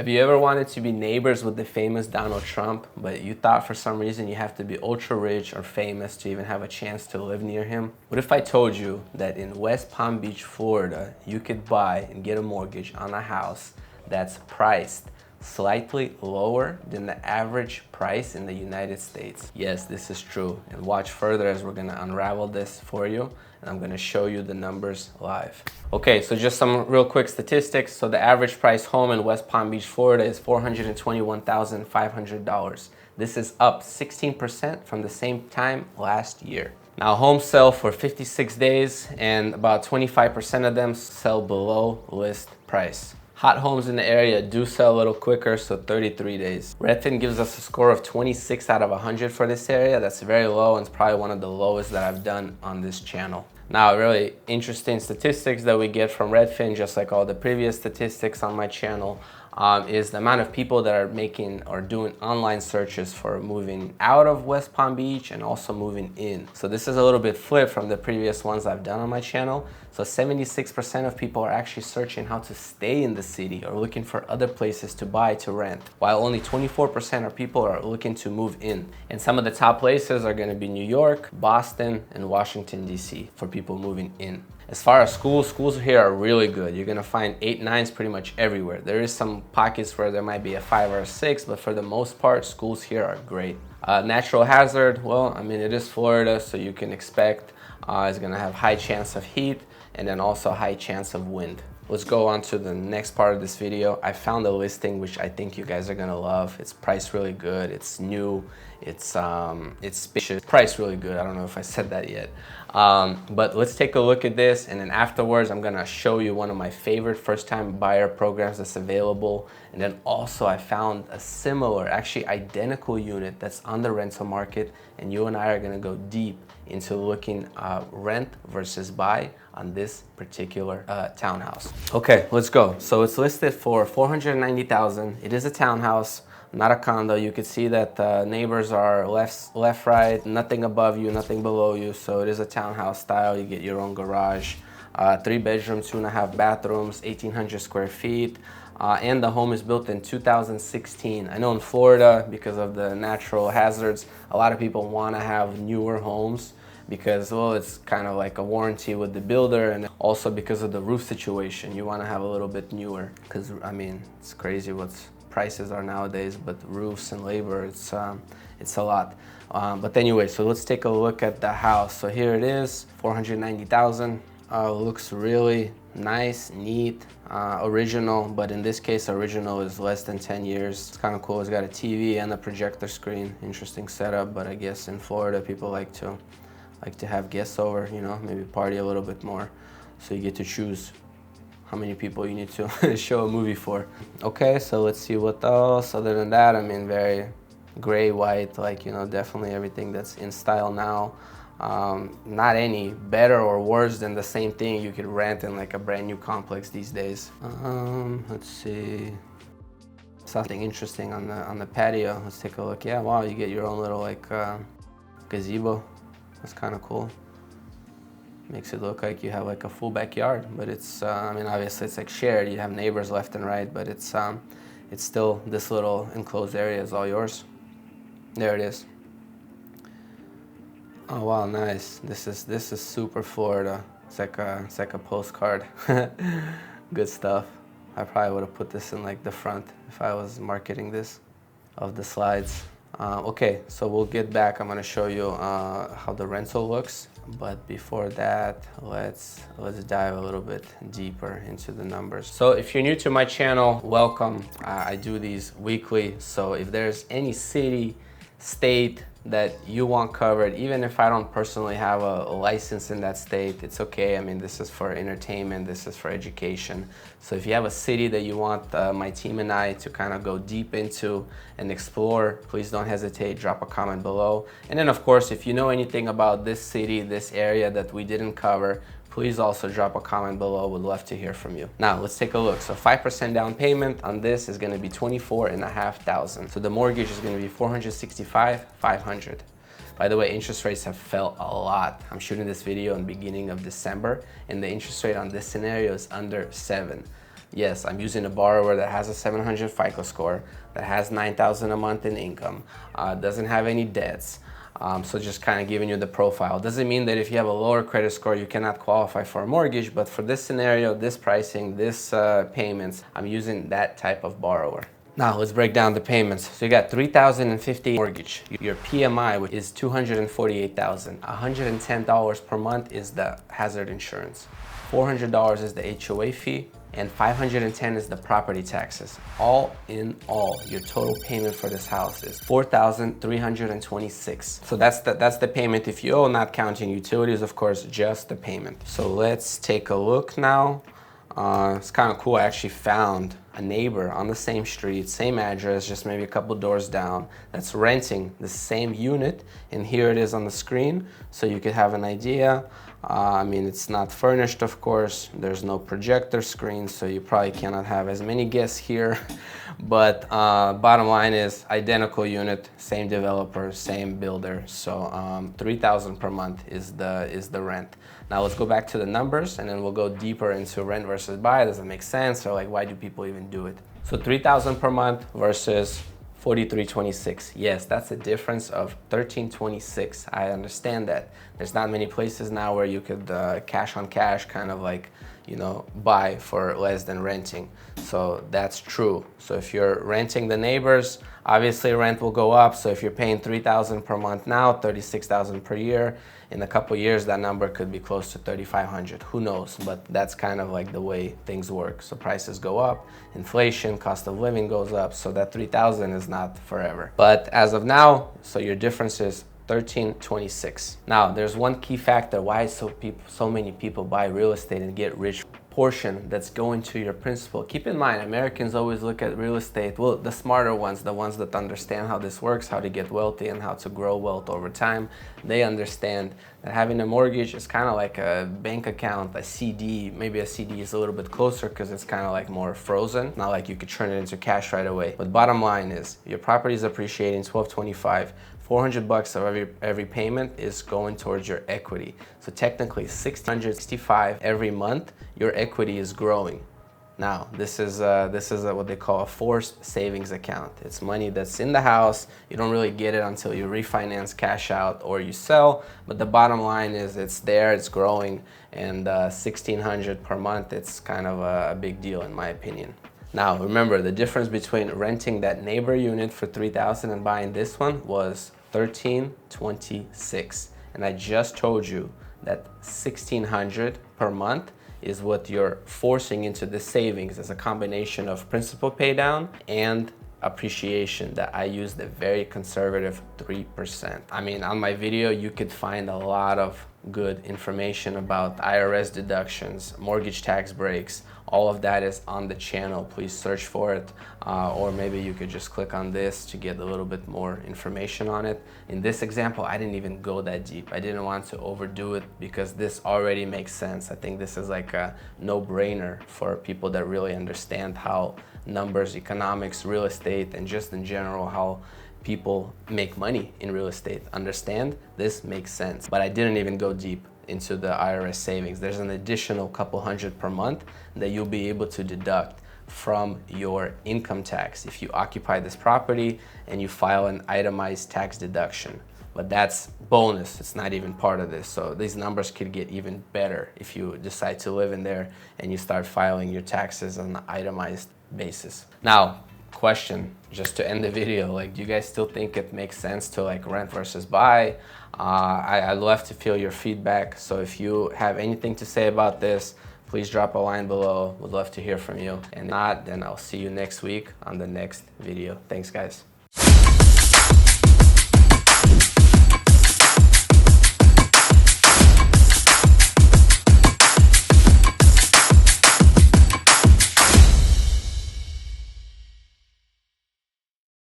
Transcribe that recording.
Have you ever wanted to be neighbors with the famous Donald Trump, but you thought for some reason you have to be ultra rich or famous to even have a chance to live near him? What if I told you that in West Palm Beach, Florida, you could buy and get a mortgage on a house that's priced slightly lower than the average price in the United States? Yes, this is true. And watch further as we're gonna unravel this for you. And I'm gonna show you the numbers live. Okay, so just some real quick statistics. So the average price home in West Palm Beach, Florida is $421,500. This is up 16% from the same time last year. Now homes sell for 56 days and about 25% of them sell below list price. Hot homes in the area do sell a little quicker, so 33 days. Redfin gives us a score of 26 out of 100 for this area. That's very low and it's probably one of the lowest that I've done on this channel. Now, really interesting statistics that we get from Redfin, just like all the previous statistics on my channel, is the amount of people that are making or doing online searches for moving out of West Palm Beach and also moving in. So this is a little bit flipped from the previous ones I've done on my channel. So 76% of people are actually searching how to stay in the city or looking for other places to buy to rent, while only 24% of people are looking to move in. And some of the top places are gonna be New York, Boston, and Washington, DC for people moving in. As far as schools here are really good. You're gonna find 8, 9s pretty much everywhere. There is some pockets where there might be a 5 or a 6, but for the most part, schools here are great. Natural hazard, well, I mean, it is Florida, so you can expect it's gonna have high chance of heat and then also high chance of wind. Let's go on to the next part of this video. I found a listing which I think you guys are gonna love. It's priced really good, it's new, it's spacious, priced really good. I don't know if I said that yet. But let's take a look at this, and then afterwards I'm gonna show you one of my favorite first-time buyer programs that's available. And then also I found a similar, actually identical unit that's on the rental market, and you and I are gonna go deep into looking rent versus buy on this particular townhouse. Okay, let's go. So it's listed for $490,000. It is a townhouse, not a condo. You can see that the neighbors are left, right, nothing above you, nothing below you. So it is a townhouse style. You get your own garage, 3 bedrooms, 2.5 bathrooms, 1,800 square feet. And the home is built in 2016. I know in Florida, because of the natural hazards, a lot of people want to have newer homes because, well, it's kind of like a warranty with the builder, and also because of the roof situation, you want to have a little bit newer because, I mean, it's crazy what prices are nowadays, but roofs and labor, it's a lot. But anyway, so let's take a look at the house. So here it is, $490,000. Looks really nice, neat, original, but in this case, original is less than 10 years. It's kind of cool. It's got a TV and a projector screen. Interesting setup, but I guess in Florida, people like to have guests over, you know, maybe party a little bit more. So you get to choose how many people you need to show a movie for. Okay, so let's see what else. Other than that, I mean, very gray, white, like, you know, definitely everything that's in style now. Not any better or worse than the same thing you could rent in like a brand new complex these days. Let's see. Something interesting on the patio. Let's take a look. Yeah, wow, you get your own little like gazebo. That's kind of cool. Makes it look like you have like a full backyard, but it's, I mean, obviously it's like shared. You have neighbors left and right, but it's still, this little enclosed area is all yours. There it is. Oh wow, nice. This is super Florida. It's like a postcard. Good stuff. I probably would have put this in like the front if I was marketing this of the slides. Okay, so we'll get back. I'm gonna show you how the rental looks, but before that, let's dive a little bit deeper into the numbers. So if you're new to my channel, welcome. I do these weekly, so if there's any city, state that you want covered, even if I don't personally have a license in that state, it's okay. I mean, this is for entertainment, this is for education. So if you have a city that you want my team and I to kind of go deep into and explore, please don't hesitate, drop a comment below. And then of course, if you know anything about this city, this area that we didn't cover, please also drop a comment below. Would love to hear from you. Now let's take a look. So 5% down payment on this is going to be $24,500. So the mortgage is going to be $465,500. By the way, interest rates have fell a lot. I'm shooting this video in the beginning of December, and the interest rate on this scenario is under 7. Yes, I'm using a borrower that has a 700 FICO score, that has 9,000 a month in income, doesn't have any debts. So just kind of giving you the profile. Doesn't mean that if you have a lower credit score, you cannot qualify for a mortgage, but for this scenario, this pricing, this payments, I'm using that type of borrower. Now let's break down the payments. So you got $3,050 mortgage. Your PMI, which is $248,000. $110 per month is the hazard insurance. $400 is the HOA fee, and $510 is the property taxes. All in all, your total payment for this house is $4,326. So that's the payment if you owe, not counting utilities, of course, just the payment. So let's take a look now. It's kind of cool. I actually found a neighbor on the same street, same address, just maybe a couple doors down, that's renting the same unit, and here it is on the screen, so you could have an idea. I mean, it's not furnished, of course. There's no projector screen, so you probably cannot have as many guests here. But bottom line is identical unit, same developer, same builder. So $3,000 per month is the rent. Now let's go back to the numbers, and then we'll go deeper into rent versus buy. Does it make sense, or like why do people even do it? So $3,000 per month versus $4,326. Yes, that's a difference of $1,326. I understand that. There's not many places now where you could cash on cash kind of like, you know, buy for less than renting. So that's true. So if you're renting the neighbors, obviously rent will go up. So if you're paying $3,000 per month now, $36,000 per year, in a couple years that number could be close to $3,500. Who knows? But that's kind of like the way things work. So prices go up, inflation, cost of living goes up. So that $3,000 is not forever. But as of now, so your difference is $1,326. Now, there's one key factor why so many people buy real estate and get rich. Portion that's going to your principal. Keep in mind, Americans always look at real estate, well, the smarter ones, the ones that understand how this works, how to get wealthy and how to grow wealth over time. They understand that having a mortgage is kind of like a bank account, a CD. Maybe a CD is a little bit closer because it's kind of like more frozen, not like you could turn it into cash right away. But bottom line is your property is appreciating $1,225. $400 of every payment is going towards your equity. So technically $665 every month, your equity is growing. Now, this is what they call a forced savings account. It's money that's in the house. You don't really get it until you refinance, cash out, or you sell. But the bottom line is it's there, it's growing, and $1,600 per month, it's kind of a big deal in my opinion. Now, remember, the difference between renting that neighbor unit for $3,000 and buying this one was $1,326. And I just told you that $1,600 per month is what you're forcing into the savings as a combination of principal pay down and appreciation that I use the very conservative 3%. I mean, on my video, you could find a lot of good information about IRS deductions, mortgage tax breaks. All of that is on the channel. Please search for it, or maybe you could just click on this to get a little bit more information on it. In this example, I didn't even go that deep. I didn't want to overdo it because this already makes sense. I think this is like a no-brainer for people that really understand how numbers, economics, real estate, and just in general how people make money in real estate. Understand? This makes sense. But I didn't even go deep into the IRS savings. There's an additional couple hundred per month that you'll be able to deduct from your income tax if you occupy this property and you file an itemized tax deduction. But that's bonus, it's not even part of this. So these numbers could get even better if you decide to live in there and you start filing your taxes on an itemized basis. Now, question, just to end the video, like, do you guys still think it makes sense to like rent versus buy? I'd love to feel your feedback. So if you have anything to say about this, please drop a line below. Would love to hear from you. And not, then I'll see you next week on the next video. Thanks, guys.